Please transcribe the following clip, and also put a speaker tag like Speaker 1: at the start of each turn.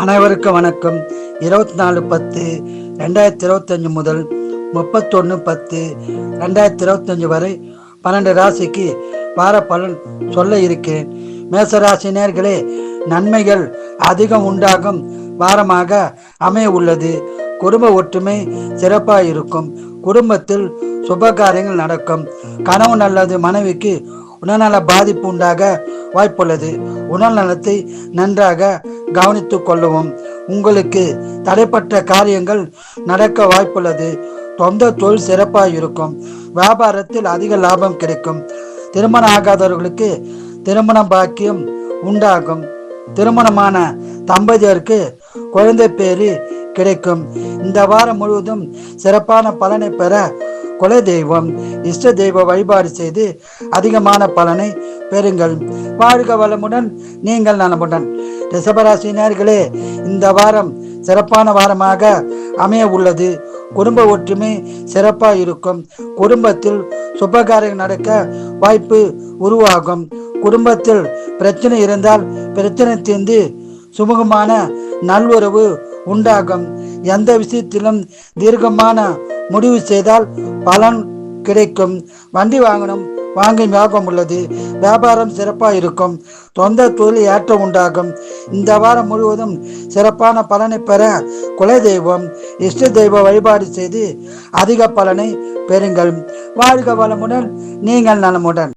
Speaker 1: அனைவருக்கும் வணக்கம். 24/10/2025 முதல் 31/10/2025 வரை 12 ராசிக்கு வார பலன் சொல்ல இருக்கிறேன். மேசராசி நேயர்களே, நன்மைகள் அதிகம் உண்டாகும் வாரமாக அமைய உள்ளது. குடும்ப ஒற்றுமை சிறப்பாக இருக்கும். குடும்பத்தில் சுபகாரியங்கள் நடக்கும். கணவன் அல்லது மனைவிக்கு உடல்நல பாதிப்பு உண்டாக வாய்ப்புள்ளது. உடல் நலத்தை நன்றாக கவனித்துக் கொள்ளவும். உங்களுக்கு தடைப்பட்ட காரியங்கள் நடக்க வாய்ப்புள்ளது. சொந்த தொழில் சிறப்பாக இருக்கும். வியாபாரத்தில் அதிக லாபம் கிடைக்கும். திருமணம் ஆகாதவர்களுக்கு திருமண பாக்கியம் உண்டாகும். திருமணமான தம்பதியருக்கு குழந்தை பேரு கிடைக்கும். இந்த வாரம் முழுவதும் சிறப்பான பலனை பெற குல தெய்வம், இஷ்ட தெய்வ வழிபாடு செய்து அதிகமான பலனை பெறுங்கள். வாழ்க வளமுடன், நீங்கள் நலமுடன். ரிஷபராசினியர்களே, இந்த வாரம் சிறப்பான வாரமாக அமைய உள்ளது. குடும்ப ஒற்றுமை சிறப்பாக இருக்கும். குடும்பத்தில் சுபகாரியம் நடக்க வாய்ப்பு உருவாகும். குடும்பத்தில் பிரச்சனை இருந்தால் பிரச்சனை தீர்ந்து சுமூகமான நல்வுறவு உண்டாகும். எந்த விஷயத்திலும் தீர்க்கமான முடிவு செய்தால் பலன் கிடைக்கும். வண்டி வாங்கும் யோகம் உள்ளது. வியாபாரம் சிறப்பாக இருக்கும். சொந்த தொழில் ஏற்றம் உண்டாகும். இந்த வாரம் முழுவதும் சிறப்பான பலனை பெற குலதெய்வம், இஷ்ட தெய்வ வழிபாடு செய்து அதிக பலனை பெறுங்கள். வாழ்க வளமுடன், நீங்கள் நலமுடன்.